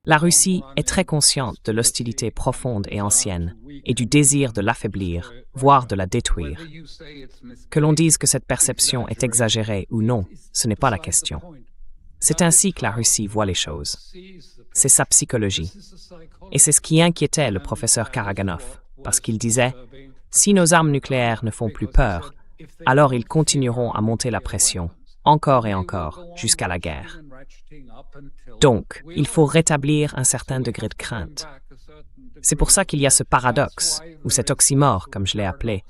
La Russie est très consciente de l'hostilité profonde et ancienne et du désir de l'affaiblir, voire de la détruire. Que l'on dise que cette perception est exagérée ou non, ce n'est pas la question. C'est ainsi que la Russie voit les choses. C'est sa psychologie. Et c'est ce qui inquiétait le professeur Karaganov, parce qu'il disait « Si nos armes nucléaires ne font plus peur, alors ils continueront à monter la pression, encore et encore, jusqu'à la guerre. » Donc, il faut rétablir un certain degré de crainte. C'est pour ça qu'il y a ce paradoxe, ou cet oxymore, comme je l'ai appelé.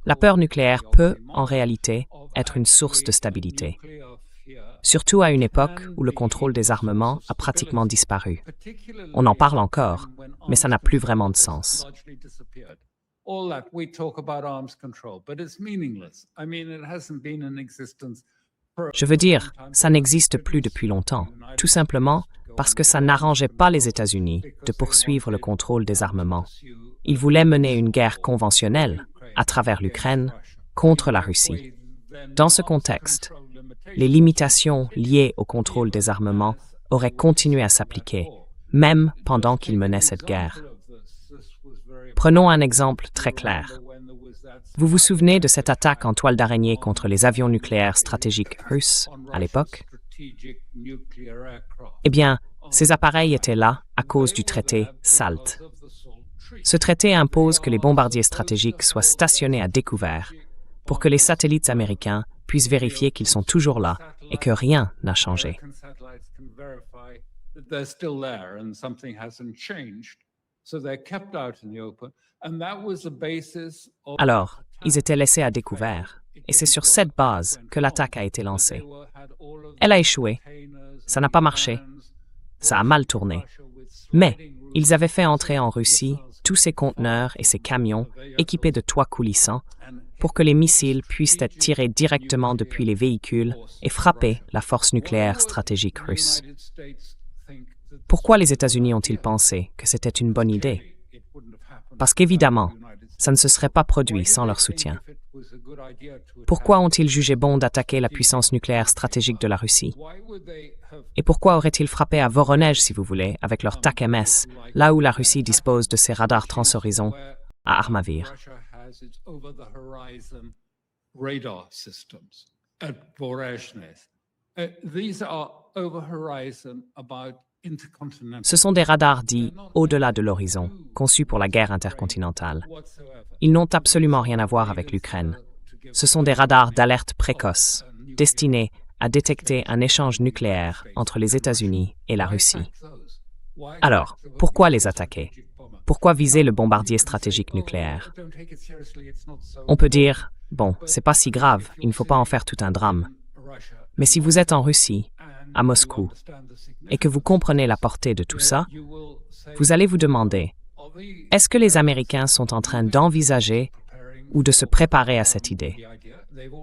La peur nucléaire peut, en réalité, être une source de stabilité. Surtout à une époque où le contrôle des armements a pratiquement disparu. On en parle encore, mais ça n'a plus vraiment de sens. Je veux dire, ça n'existe plus depuis longtemps, tout simplement parce que ça n'arrangeait pas les États-Unis de poursuivre le contrôle des armements. Ils voulaient mener une guerre conventionnelle, à travers l'Ukraine, contre la Russie. Dans ce contexte, les limitations liées au contrôle des armements auraient continué à s'appliquer, même pendant qu'ils menaient cette guerre. Prenons un exemple très clair. Vous vous souvenez de cette attaque en toile d'araignée contre les avions nucléaires stratégiques russes à l'époque? Eh bien, ces appareils étaient là à cause du traité SALT. Ce traité impose que les bombardiers stratégiques soient stationnés à découvert pour que les satellites américains puissent vérifier qu'ils sont toujours là et que rien n'a changé. Alors, ils étaient laissés à découvert, et c'est sur cette base que l'attaque a été lancée. Elle a échoué, ça n'a pas marché, ça a mal tourné. Mais ils avaient fait entrer en Russie tous ces conteneurs et ces camions équipés de toits coulissants pour que les missiles puissent être tirés directement depuis les véhicules et frapper la force nucléaire stratégique russe. Pourquoi les États-Unis ont-ils pensé que c'était une bonne idée? Parce qu'évidemment, ça ne se serait pas produit sans leur soutien. Pourquoi ont-ils jugé bon d'attaquer la puissance nucléaire stratégique de la Russie? Et pourquoi auraient-ils frappé à Voronezh, si vous voulez, avec leur TAC-MS, là où la Russie dispose de ses radars transhorizons à Armavir? Ce sont des radars dits au-delà de l'horizon, conçus pour la guerre intercontinentale. Ils n'ont absolument rien à voir avec l'Ukraine. Ce sont des radars d'alerte précoce, destinés à détecter un échange nucléaire entre les États-Unis et la Russie. Alors, pourquoi les attaquer? Pourquoi viser le bombardier stratégique nucléaire? On peut dire, bon, c'est pas si grave, il ne faut pas en faire tout un drame. Mais si vous êtes en Russie, à Moscou, et que vous comprenez la portée de tout ça, vous allez vous demander, est-ce que les Américains sont en train d'envisager ou de se préparer à cette idée?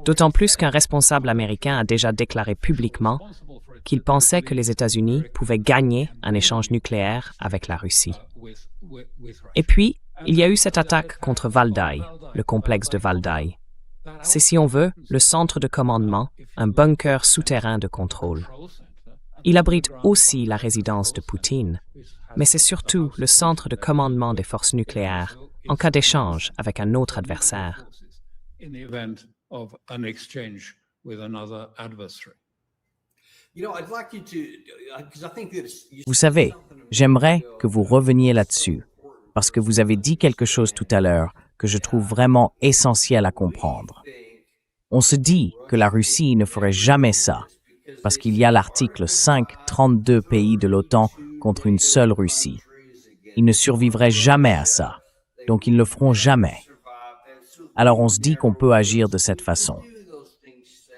D'autant plus qu'un responsable américain a déjà déclaré publiquement qu'il pensait que les États-Unis pouvaient gagner un échange nucléaire avec la Russie. Et puis, il y a eu cette attaque contre Valdai, le complexe de Valdai. C'est, si on veut, le centre de commandement, un bunker souterrain de contrôle. Il abrite aussi la résidence de Poutine, mais c'est surtout le centre de commandement des forces nucléaires en cas d'échange avec un autre adversaire. Vous savez, j'aimerais que vous reveniez là-dessus, parce que vous avez dit quelque chose tout à l'heure que je trouve vraiment essentiel à comprendre. On se dit que la Russie ne ferait jamais ça, parce qu'il y a l'article 5, 32 pays de l'OTAN contre une seule Russie. Ils ne survivraient jamais à ça, donc ils ne le feront jamais. Alors on se dit qu'on peut agir de cette façon.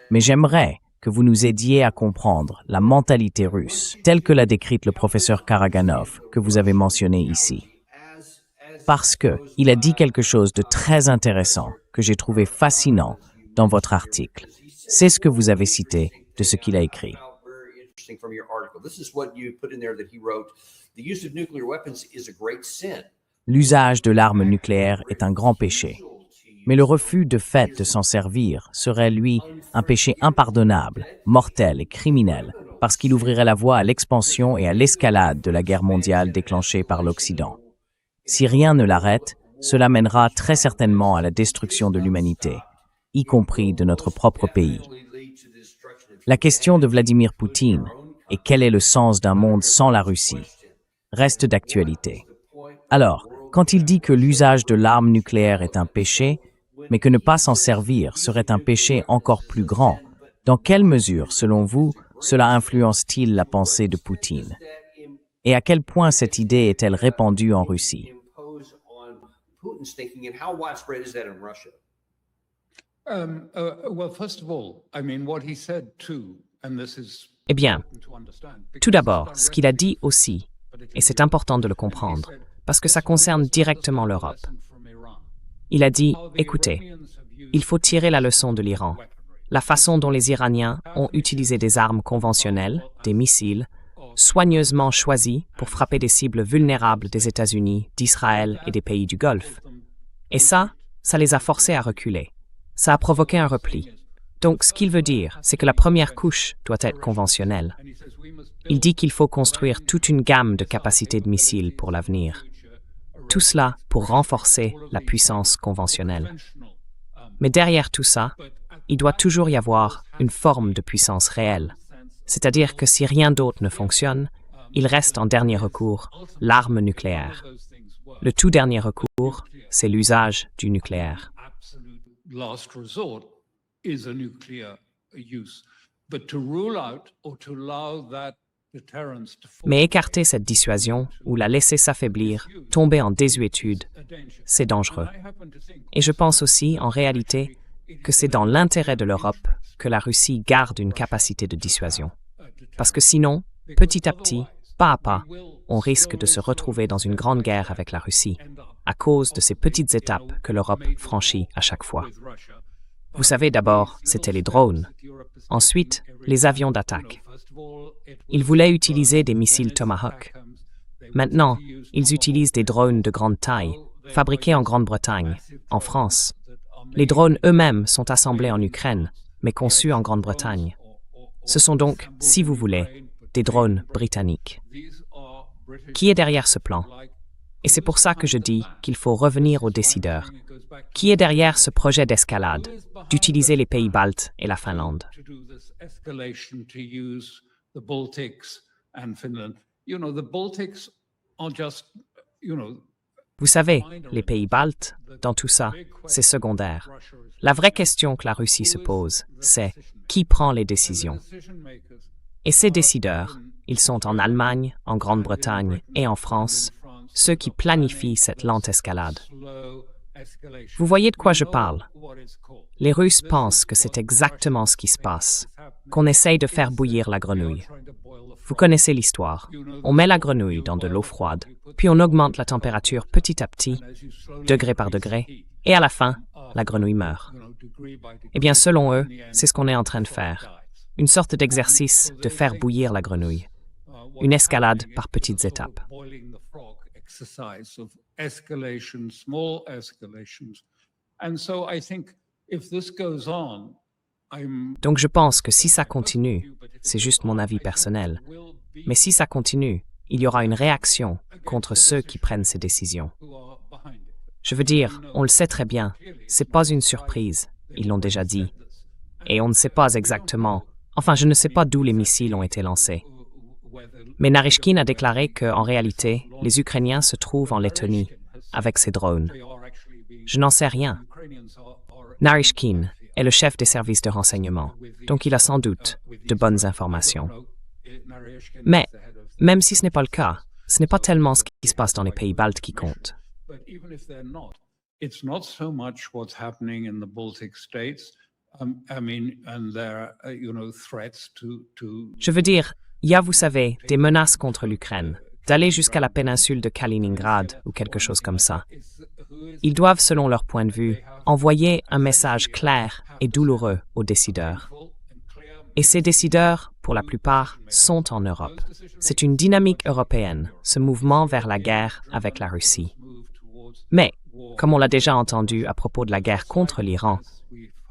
Mais j'aimerais que vous nous aidiez à comprendre la mentalité russe, telle que l'a décrite le professeur Karaganov, que vous avez mentionné ici. Parce qu'il a dit quelque chose de très intéressant, que j'ai trouvé fascinant dans votre article. C'est ce que vous avez cité de ce qu'il a écrit. L'usage de l'arme nucléaire est un grand péché. Mais le refus de fait de s'en servir serait, lui, un péché impardonnable, mortel et criminel, parce qu'il ouvrirait la voie à l'expansion et à l'escalade de la guerre mondiale déclenchée par l'Occident. Si rien ne l'arrête, cela mènera très certainement à la destruction de l'humanité, y compris de notre propre pays. La question de Vladimir Poutine, et quel est le sens d'un monde sans la Russie, reste d'actualité. Alors, quand il dit que l'usage de l'arme nucléaire est un péché, mais que ne pas s'en servir serait un péché encore plus grand, dans quelle mesure, selon vous, cela influence-t-il la pensée de Poutine? Et à quel point cette idée est-elle répandue en Russie? Eh bien, tout d'abord, ce qu'il a dit aussi, et c'est important de le comprendre, parce que ça concerne directement l'Europe. Il a dit, écoutez, il faut tirer la leçon de l'Iran. La façon dont les Iraniens ont utilisé des armes conventionnelles, des missiles, soigneusement choisis pour frapper des cibles vulnérables des États-Unis, d'Israël et des pays du Golfe. Et ça les a forcés à reculer. Ça a provoqué un repli. Donc, ce qu'il veut dire, c'est que la première couche doit être conventionnelle. Il dit qu'il faut construire toute une gamme de capacités de missiles pour l'avenir. Tout cela pour renforcer la puissance conventionnelle. Mais derrière tout ça, il doit toujours y avoir une forme de puissance réelle. C'est-à-dire que si rien d'autre ne fonctionne, il reste en dernier recours l'arme nucléaire. Le tout dernier recours, c'est l'usage du nucléaire. Mais écarter cette dissuasion ou la laisser s'affaiblir, tomber en désuétude, c'est dangereux. Et je pense aussi, en réalité, que c'est dans l'intérêt de l'Europe que la Russie garde une capacité de dissuasion. Parce que sinon, petit à petit, pas à pas, on risque de se retrouver dans une grande guerre avec la Russie, à cause de ces petites étapes que l'Europe franchit à chaque fois. Vous savez, d'abord, c'était les drones. Ensuite, les avions d'attaque. Ils voulaient utiliser des missiles Tomahawk. Maintenant, ils utilisent des drones de grande taille, fabriqués en Grande-Bretagne, en France. Les drones eux-mêmes sont assemblés en Ukraine, mais conçus en Grande-Bretagne. Ce sont donc, si vous voulez, des drones britanniques. Qui est derrière ce plan? Et c'est pour ça que je dis qu'il faut revenir aux décideurs. Qui est derrière ce projet d'escalade, d'utiliser les pays baltes et la Finlande? Vous savez, les pays baltes, dans tout ça, c'est secondaire. La vraie question que la Russie se pose, c'est qui prend les décisions? Et ces décideurs, ils sont en Allemagne, en Grande-Bretagne et en France, ceux qui planifient cette lente escalade. Vous voyez de quoi je parle? Les Russes pensent que c'est exactement ce qui se passe, qu'on essaye de faire bouillir la grenouille. Vous connaissez l'histoire. On met la grenouille dans de l'eau froide, puis on augmente la température petit à petit, degré par degré, et à la fin, la grenouille meurt. Eh bien, selon eux, c'est ce qu'on est en train de faire. Une sorte d'exercice de faire bouillir la grenouille. Une escalade par petites étapes. Donc je pense que si ça continue, c'est juste mon avis personnel, mais si ça continue, il y aura une réaction contre ceux qui prennent ces décisions. Je veux dire, on le sait très bien, c'est pas une surprise, ils l'ont déjà dit. Et on ne sait pas exactement, enfin je ne sais pas d'où les missiles ont été lancés. Mais Naryshkin a déclaré qu'en réalité, les Ukrainiens se trouvent en Lettonie, avec ces drones. Je n'en sais rien. Naryshkin est le chef des services de renseignement, donc il a sans doute de bonnes informations. Mais, même si ce n'est pas le cas, ce n'est pas tellement ce qui se passe dans les pays baltes qui compte. Je veux dire, il y a, vous savez, des menaces contre l'Ukraine, d'aller jusqu'à la péninsule de Kaliningrad ou quelque chose comme ça. Ils doivent, selon leur point de vue, envoyer un message clair et douloureux aux décideurs. Et ces décideurs, pour la plupart, sont en Europe. C'est une dynamique européenne, ce mouvement vers la guerre avec la Russie. Mais, comme on l'a déjà entendu à propos de la guerre contre l'Iran,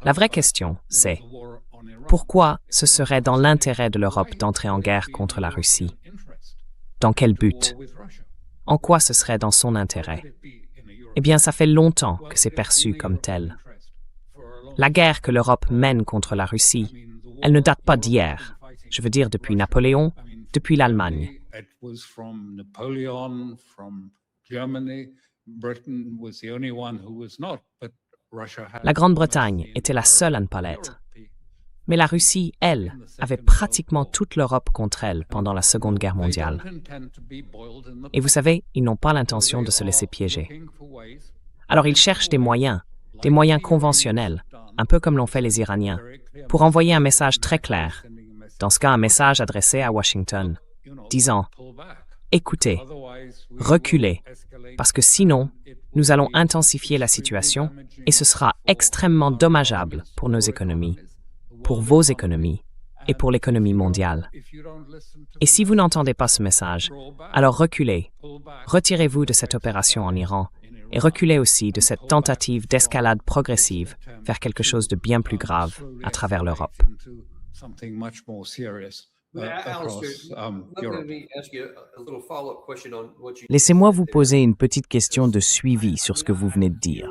la vraie question, c'est pourquoi ce serait dans l'intérêt de l'Europe d'entrer en guerre contre la Russie? Dans quel but? En quoi ce serait dans son intérêt? Eh bien, ça fait longtemps que c'est perçu comme tel. La guerre que l'Europe mène contre la Russie, elle ne date pas d'hier. Je veux dire depuis Napoléon, depuis l'Allemagne. La Grande-Bretagne était la seule à ne pas l'être. Mais la Russie, elle, avait pratiquement toute l'Europe contre elle pendant la Seconde Guerre mondiale. Et vous savez, ils n'ont pas l'intention de se laisser piéger. Alors ils cherchent des moyens conventionnels, un peu comme l'ont fait les Iraniens, pour envoyer un message très clair, dans ce cas un message adressé à Washington, disant « Écoutez, reculez, parce que sinon, nous allons intensifier la situation et ce sera extrêmement dommageable pour nos économies, pour vos économies et pour l'économie mondiale. Et si vous n'entendez pas ce message, alors reculez, retirez-vous de cette opération en Iran et reculez aussi de cette tentative d'escalade progressive vers quelque chose de bien plus grave à travers l'Europe. » Laissez-moi vous poser une petite question de suivi sur ce que vous venez de dire.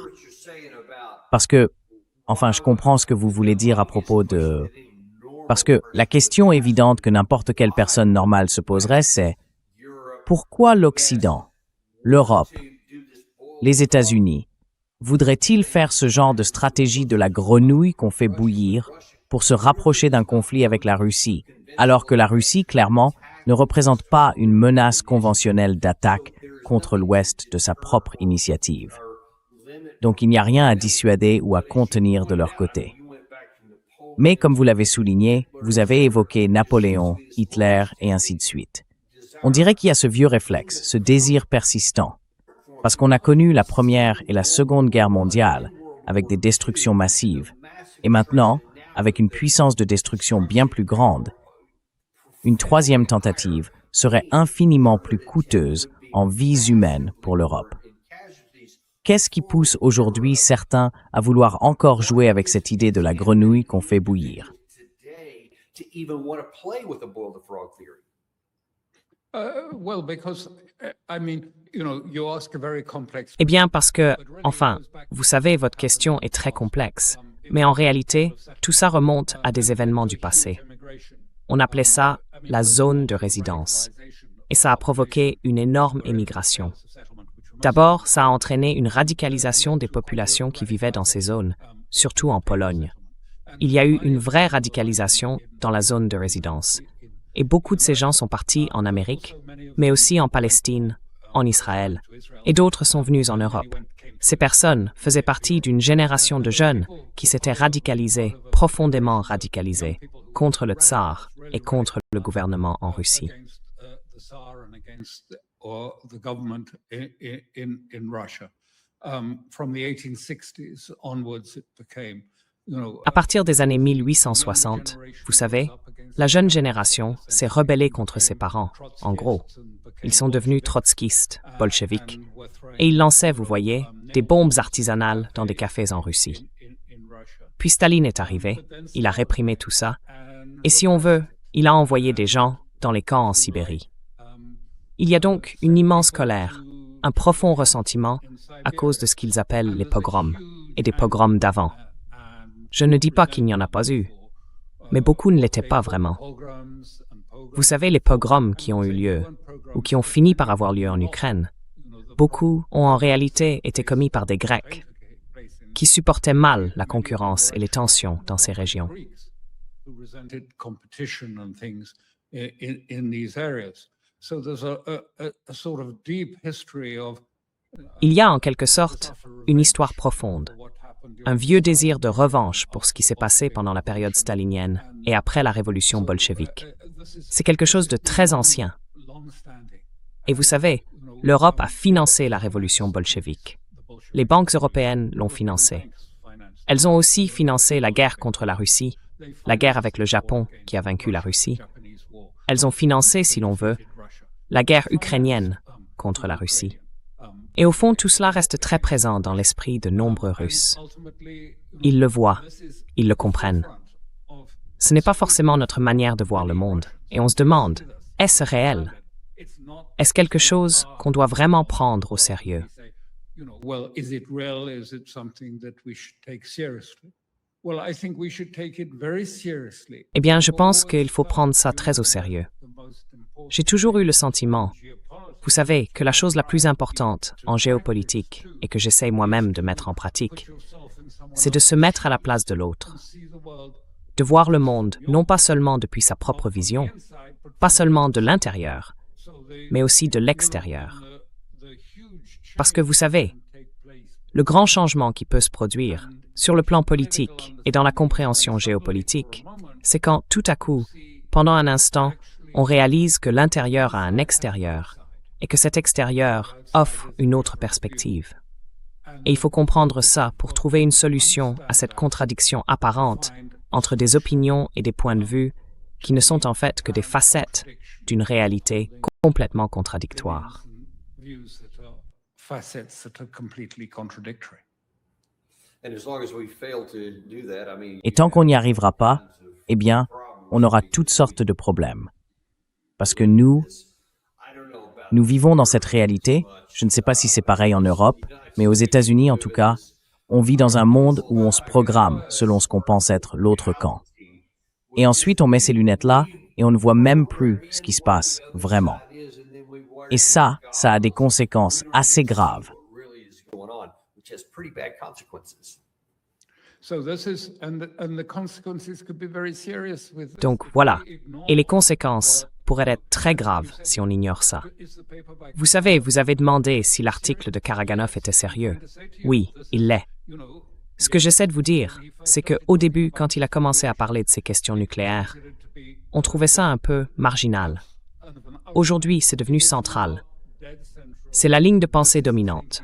Parce que, enfin, je comprends ce que vous voulez dire à propos de... Parce que la question évidente que n'importe quelle personne normale se poserait, c'est pourquoi l'Occident, l'Europe, les États-Unis, voudraient-ils faire ce genre de stratégie de la grenouille qu'on fait bouillir pour se rapprocher d'un conflit avec la Russie, alors que la Russie, clairement, ne représente pas une menace conventionnelle d'attaque contre l'Ouest de sa propre initiative. Donc il n'y a rien à dissuader ou à contenir de leur côté. Mais comme vous l'avez souligné, vous avez évoqué Napoléon, Hitler et ainsi de suite. On dirait qu'il y a ce vieux réflexe, ce désir persistant, parce qu'on a connu la Première et la Seconde Guerre mondiale avec des destructions massives, et maintenant, avec une puissance de destruction bien plus grande, une troisième tentative serait infiniment plus coûteuse en vies humaines pour l'Europe. Qu'est-ce qui pousse aujourd'hui certains à vouloir encore jouer avec cette idée de la grenouille qu'on fait bouillir? Eh bien, parce que, enfin, vous savez, votre question est très complexe. Mais en réalité, tout ça remonte à des événements du passé. On appelait ça la zone de résidence. Et ça a provoqué une énorme émigration. D'abord, ça a entraîné une radicalisation des populations qui vivaient dans ces zones, surtout en Pologne. Il y a eu une vraie radicalisation dans la zone de résidence. Et beaucoup de ces gens sont partis en Amérique, mais aussi en Palestine, en Israël. Et d'autres sont venus en Europe. Ces personnes faisaient partie d'une génération de jeunes qui s'étaient radicalisés, profondément radicalisés, contre le tsar et contre le gouvernement en Russie. À partir des années 1860, vous savez, la jeune génération s'est rebellée contre ses parents, en gros. Ils sont devenus trotskistes, bolcheviques, et ils lançaient, vous voyez, des bombes artisanales dans des cafés en Russie. Puis Staline est arrivé, il a réprimé tout ça, et si on veut, il a envoyé des gens dans les camps en Sibérie. Il y a donc une immense colère, un profond ressentiment à cause de ce qu'ils appellent les pogroms, et des pogroms d'avant. Je ne dis pas qu'il n'y en a pas eu, mais beaucoup ne l'étaient pas vraiment. Vous savez, les pogroms qui ont eu lieu, ou qui ont fini par avoir lieu en Ukraine, beaucoup ont en réalité été commis par des Grecs, qui supportaient mal la concurrence et les tensions dans ces régions. Il y a en quelque sorte une histoire profonde, un vieux désir de revanche pour ce qui s'est passé pendant la période stalinienne et après la révolution bolchevique. C'est quelque chose de très ancien. Et vous savez, l'Europe a financé la révolution bolchevique. Les banques européennes l'ont financée. Elles ont aussi financé la guerre contre la Russie, la guerre avec le Japon qui a vaincu la Russie. Elles ont financé, si l'on veut, la guerre ukrainienne contre la Russie. Et au fond, tout cela reste très présent dans l'esprit de nombreux Russes. Ils le voient, ils le comprennent. Ce n'est pas forcément notre manière de voir le monde, et on se demande, est-ce réel? Est-ce quelque chose qu'on doit vraiment prendre au sérieux? Eh bien, je pense qu'il faut prendre ça très au sérieux. J'ai toujours eu le sentiment, vous savez, que la chose la plus importante en géopolitique, et que j'essaye moi-même de mettre en pratique, c'est de se mettre à la place de l'autre, de voir le monde non pas seulement depuis sa propre vision, pas seulement de l'intérieur, mais aussi de l'extérieur. Parce que vous savez, le grand changement qui peut se produire sur le plan politique et dans la compréhension géopolitique, c'est quand, tout à coup, pendant un instant, on réalise que l'intérieur a un extérieur et que cet extérieur offre une autre perspective. Et il faut comprendre ça pour trouver une solution à cette contradiction apparente entre des opinions et des points de vue qui ne sont en fait que des facettes d'une réalité complètement contradictoire. Et tant qu'on n'y arrivera pas, eh bien, on aura toutes sortes de problèmes. Parce que nous vivons dans cette réalité, je ne sais pas si c'est pareil en Europe, mais aux États-Unis en tout cas, on vit dans un monde où on se programme selon ce qu'on pense être l'autre camp. Et ensuite, on met ces lunettes-là et on ne voit même plus ce qui se passe vraiment. Et ça a des conséquences assez graves. Donc voilà, et les conséquences pourraient être très graves si on ignore ça. Vous savez, vous avez demandé si l'article de Karaganov était sérieux. Oui, il l'est. Ce que j'essaie de vous dire, c'est qu'au début, quand il a commencé à parler de ces questions nucléaires, on trouvait ça un peu marginal. Aujourd'hui, c'est devenu central. C'est la ligne de pensée dominante.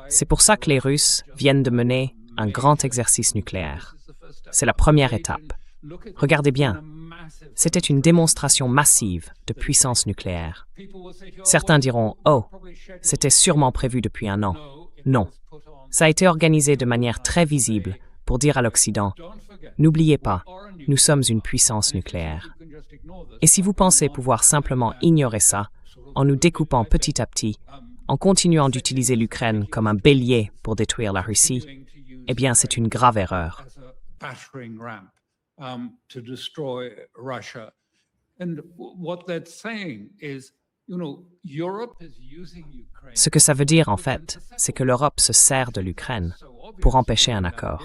C'est pour ça que les Russes viennent de mener un grand exercice nucléaire. C'est la première étape. Regardez bien, c'était une démonstration massive de puissance nucléaire. Certains diront « Oh, c'était sûrement prévu depuis un an ». Non, ça a été organisé de manière très visible pour dire à l'Occident « N'oubliez pas, nous sommes une puissance nucléaire ». Et si vous pensez pouvoir simplement ignorer ça, en nous découpant petit à petit, en continuant d'utiliser l'Ukraine comme un bélier pour détruire la Russie, eh bien c'est une grave erreur. Ce que ça veut dire, en fait, c'est que l'Europe se sert de l'Ukraine pour empêcher un accord.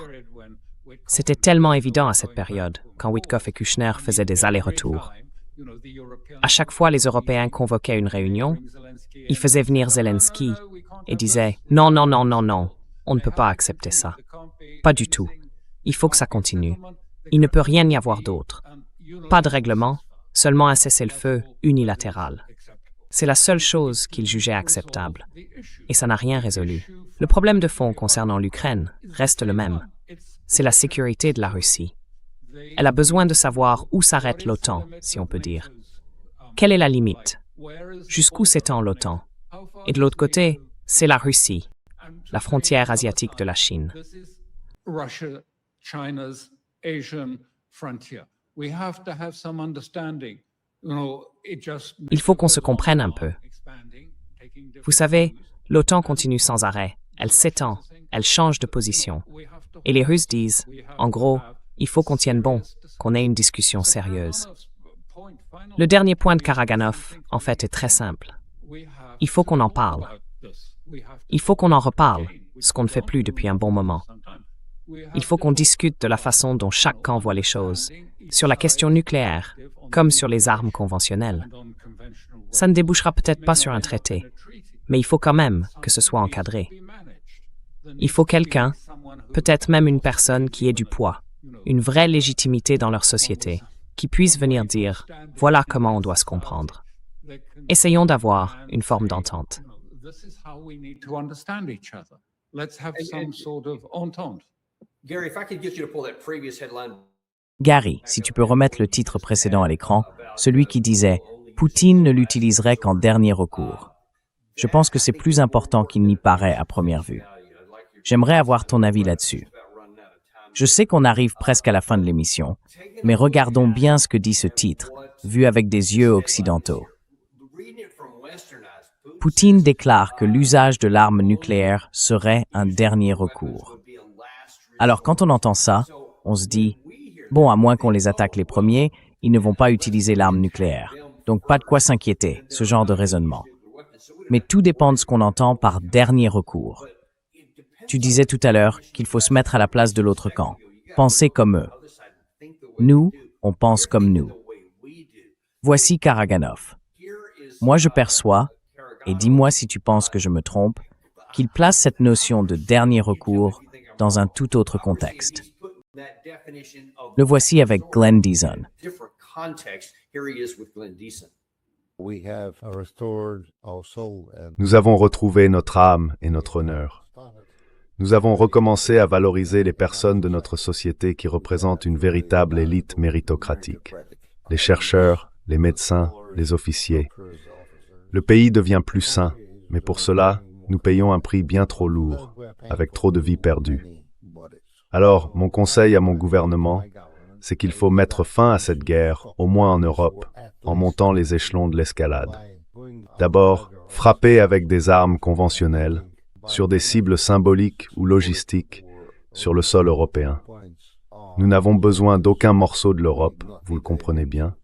C'était tellement évident à cette période, quand Witkoff et Kushner faisaient des allers-retours. À chaque fois les Européens convoquaient une réunion, ils faisaient venir Zelensky et disaient « Non, non, non, non, non, on ne peut pas accepter ça. Pas du tout. Il faut que ça continue. Il ne peut rien y avoir d'autre. Pas de règlement, seulement un cessez-le-feu unilatéral. » C'est la seule chose qu'ils jugeaient acceptable. Et ça n'a rien résolu. Le problème de fond concernant l'Ukraine reste le même. C'est la sécurité de la Russie. Elle a besoin de savoir où s'arrête l'OTAN, si on peut dire. Quelle est la limite? Jusqu'où s'étend l'OTAN? Et de l'autre côté, c'est la Russie, la frontière asiatique de la Chine. Il faut qu'on se comprenne un peu. Vous savez, l'OTAN continue sans arrêt, elle s'étend, elle change de position. Et les Russes disent, en gros, il faut qu'on tienne bon, qu'on ait une discussion sérieuse. Le dernier point de Karaganov, en fait, est très simple. Il faut qu'on en parle. Il faut qu'on en reparle, ce qu'on ne fait plus depuis un bon moment. Il faut qu'on discute de la façon dont chaque camp voit les choses, sur la question nucléaire, comme sur les armes conventionnelles. Ça ne débouchera peut-être pas sur un traité, mais il faut quand même que ce soit encadré. Il faut quelqu'un, peut-être même une personne qui ait du poids, une vraie légitimité dans leur société, qui puisse venir dire « voilà comment on doit se comprendre ». Essayons d'avoir une forme d'entente. Gary, si tu peux remettre le titre précédent à l'écran, celui qui disait « Poutine ne l'utiliserait qu'en dernier recours ». Je pense que c'est plus important qu'il n'y paraît à première vue. J'aimerais avoir ton avis là-dessus. Je sais qu'on arrive presque à la fin de l'émission, mais regardons bien ce que dit ce titre, vu avec des yeux occidentaux. Poutine déclare que l'usage de l'arme nucléaire serait un dernier recours. Alors quand on entend ça, on se dit, bon, à moins qu'on les attaque les premiers, ils ne vont pas utiliser l'arme nucléaire. Donc pas de quoi s'inquiéter, ce genre de raisonnement. Mais tout dépend de ce qu'on entend par dernier recours. Tu disais tout à l'heure qu'il faut se mettre à la place de l'autre camp, penser comme eux. Nous, on pense comme nous. Voici Karaganov. Moi, je perçois, et dis-moi si tu penses que je me trompe, qu'il place cette notion de dernier recours dans un tout autre contexte. Le voici avec Glenn Deason. Nous avons retrouvé notre âme et notre honneur. Nous avons recommencé à valoriser les personnes de notre société qui représentent une véritable élite méritocratique. Les chercheurs, les médecins, les officiers. Le pays devient plus sain, mais pour cela, nous payons un prix bien trop lourd, avec trop de vies perdues. Alors, mon conseil à mon gouvernement, c'est qu'il faut mettre fin à cette guerre, au moins en Europe, en montant les échelons de l'escalade. D'abord, frapper avec des armes conventionnelles, sur des cibles symboliques ou logistiques, sur le sol européen. Nous n'avons besoin d'aucun morceau de l'Europe, vous le comprenez bien.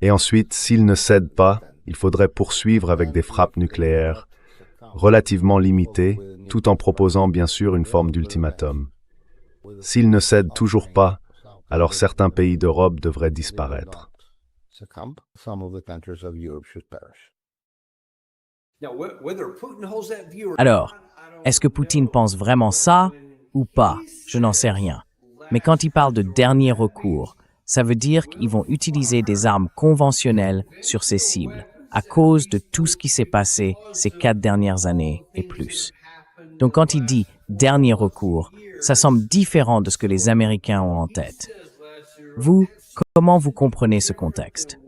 Et ensuite, s'ils ne cèdent pas, il faudrait poursuivre avec des frappes nucléaires, relativement limitées, tout en proposant bien sûr une forme d'ultimatum. S'ils ne cèdent toujours pas, alors certains pays d'Europe devraient disparaître. Alors, est-ce que Poutine pense vraiment ça ou pas? Je n'en sais rien. Mais quand il parle de dernier recours, ça veut dire qu'ils vont utiliser des armes conventionnelles sur ces cibles, à cause de tout ce qui s'est passé ces 4 dernières années et plus. Donc quand il dit « dernier recours », ça semble différent de ce que les Américains ont en tête. Vous, comment vous comprenez ce contexte?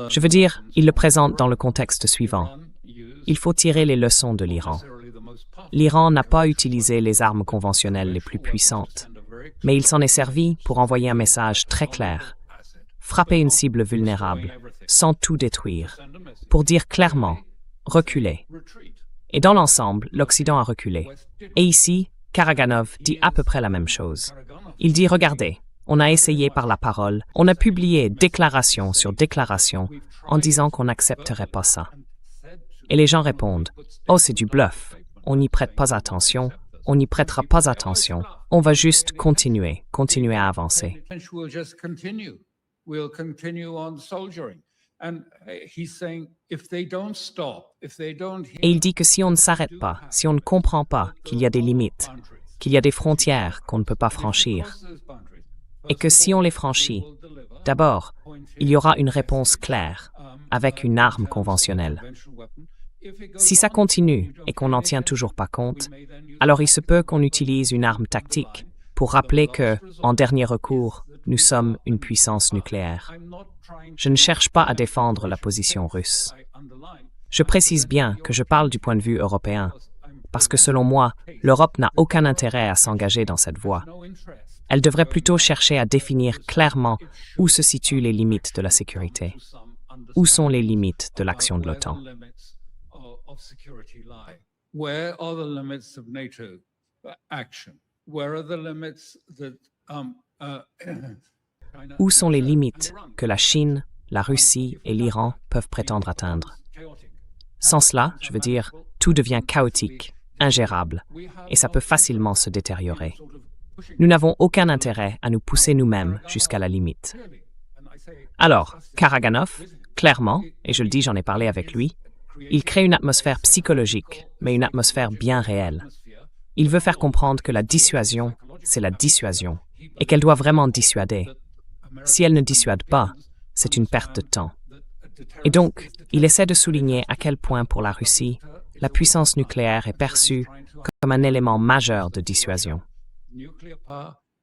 Je veux dire, il le présente dans le contexte suivant. Il faut tirer les leçons de l'Iran. L'Iran n'a pas utilisé les armes conventionnelles les plus puissantes, mais il s'en est servi pour envoyer un message très clair. Frapper une cible vulnérable, sans tout détruire, pour dire clairement « reculez ». Et dans l'ensemble, l'Occident a reculé. Et ici, Karaganov dit à peu près la même chose. Il dit « regardez, on a essayé par la parole, on a publié déclaration sur déclaration en disant qu'on n'accepterait pas ça. » Et les gens répondent « oh, c'est du bluff, on n'y prête pas attention, on n'y prêtera pas attention, on va juste continuer à avancer. » Et il dit que si on ne s'arrête pas, si on ne comprend pas qu'il y a des limites, qu'il y a des frontières qu'on ne peut pas franchir, et que si on les franchit, d'abord, il y aura une réponse claire, avec une arme conventionnelle. Si ça continue et qu'on n'en tient toujours pas compte, alors il se peut qu'on utilise une arme tactique pour rappeler que, en dernier recours, nous sommes une puissance nucléaire. Je ne cherche pas à défendre la position russe. Je précise bien que je parle du point de vue européen, parce que selon moi, l'Europe n'a aucun intérêt à s'engager dans cette voie. Elle devrait plutôt chercher à définir clairement où se situent les limites de la sécurité. Où sont les limites de l'action de l'OTAN? Où sont les limites que la Chine, la Russie et l'Iran peuvent prétendre atteindre? Sans cela, je veux dire, tout devient chaotique, ingérable, et ça peut facilement se détériorer. Nous n'avons aucun intérêt à nous pousser nous-mêmes jusqu'à la limite. Alors, Karaganov, clairement, et je le dis, j'en ai parlé avec lui, il crée une atmosphère psychologique, mais une atmosphère bien réelle. Il veut faire comprendre que la dissuasion, c'est la dissuasion, et qu'elle doit vraiment dissuader. Si elle ne dissuade pas, c'est une perte de temps. Et donc, il essaie de souligner à quel point pour la Russie, la puissance nucléaire est perçue comme un élément majeur de dissuasion.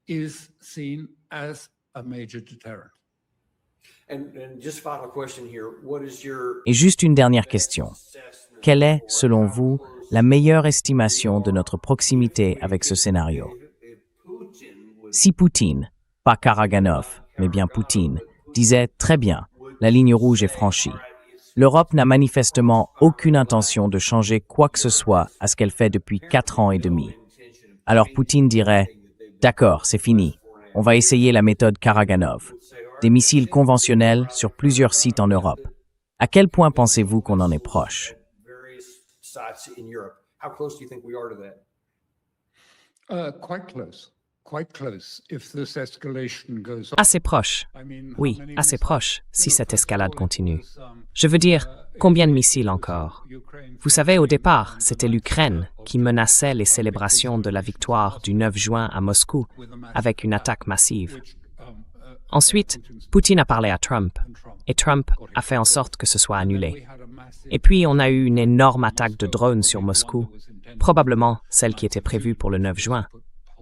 is seen as a major deterrent. And just final question here, what is your Et juste une dernière question. Quelle est, selon vous, la meilleure estimation de notre proximité avec ce scénario? Si Poutine, pas Karaganov, mais bien Poutine, disait « Très bien, la ligne rouge est franchie », l'Europe n'a manifestement aucune intention de changer quoi que ce soit à ce qu'elle fait depuis 4 ans et demi. Alors Poutine dirait « D'accord, c'est fini, on va essayer la méthode Karaganov, des missiles conventionnels sur plusieurs sites en Europe. À quel point pensez-vous qu'on en est proche? various sites in Europe? How close do you think we are to that? Quite close. Quite close. If this escalation goes on. Assez proche. I mean, how Oui, many assez missiles proche, si cette escalade continue. was, Je veux dire, combien de missiles encore? Vous savez, au départ, c'était l'Ukraine qui menaçait les célébrations de la victoire du 9 juin à Moscou avec une attaque massive. Ensuite, Poutine a parlé à Trump, et Trump a fait en sorte que ce soit annulé. Et puis, on a eu une énorme attaque de drones sur Moscou, probablement celle qui était prévue pour le 9 juin,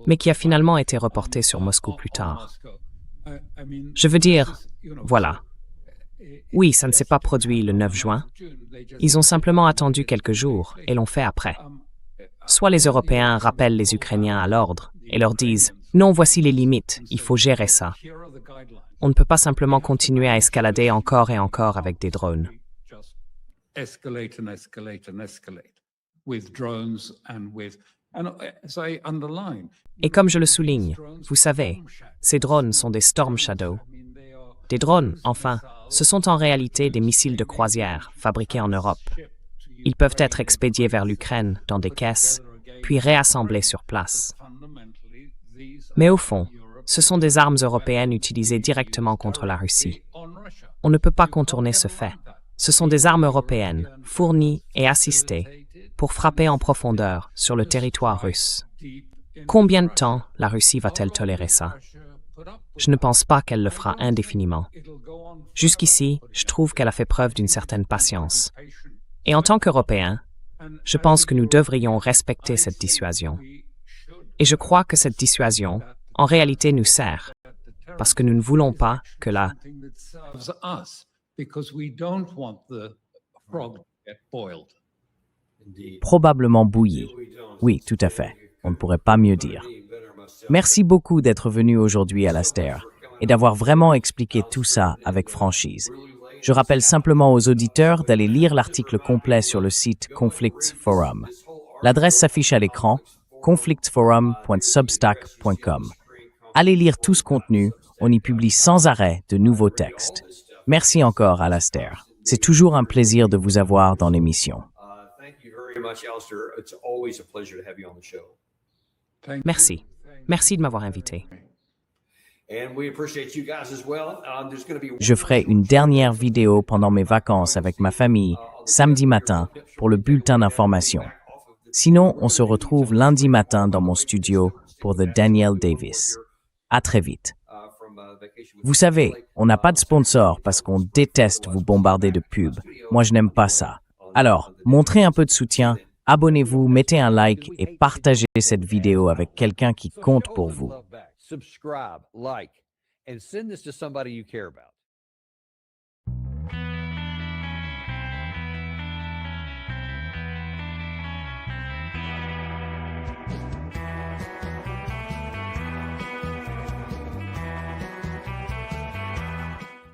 mais qui a finalement été reportée sur Moscou plus tard. Je veux dire, voilà. Oui, ça ne s'est pas produit le 9 juin. Ils ont simplement attendu quelques jours et l'ont fait après. Soit les Européens rappellent les Ukrainiens à l'ordre et leur disent « Non, voici les limites, il faut gérer ça ». On ne peut pas simplement continuer à escalader encore et encore avec des drones. Escalate and escalate and escalate with drones and as I underline. Et comme je le souligne, vous savez, ces drones sont des Storm Shadow. Des drones, enfin, ce sont en réalité des missiles de croisière fabriqués en Europe. Ils peuvent être expédiés vers l'Ukraine dans des caisses, puis réassemblés sur place. Mais au fond, ce sont des armes européennes utilisées directement contre la Russie. On ne peut pas contourner ce fait. Ce sont des armes européennes, fournies et assistées, pour frapper en profondeur sur le territoire russe. Combien de temps la Russie va-t-elle tolérer ça? Je ne pense pas qu'elle le fera indéfiniment. Jusqu'ici, je trouve qu'elle a fait preuve d'une certaine patience. Et en tant qu'Européens, je pense que nous devrions respecter cette dissuasion. Et je crois que cette dissuasion, en réalité, nous sert, parce que nous ne voulons pas que la Probablement bouillie. Oui, tout à fait. On ne pourrait pas mieux dire. Merci beaucoup d'être venu aujourd'hui, Alastair, et d'avoir vraiment expliqué tout ça avec franchise. Je rappelle simplement aux auditeurs d'aller lire l'article complet sur le site Conflicts Forum. L'adresse s'affiche à l'écran, conflictsforum.substack.com. Allez lire tout ce contenu, on y publie sans arrêt de nouveaux textes. Merci encore, Alastair. C'est toujours un plaisir de vous avoir dans l'émission. Thank you very much, Alistair. It's always a pleasure to have you on the show. Merci. Merci de m'avoir invité. And we appreciate you guys as well. There's going to be Je ferai une dernière vidéo pendant mes vacances avec ma famille, samedi matin, pour le bulletin d'information. Sinon, on se retrouve lundi matin dans mon studio pour The Danielle Davis. À très vite. Vous savez, on n'a pas de sponsor parce qu'on déteste vous bombarder de pubs. Moi, je n'aime pas ça. Alors, montrez un peu de soutien, abonnez-vous, mettez un like et partagez cette vidéo avec quelqu'un qui compte pour vous. Subscribe, like, and send this to somebody you care about.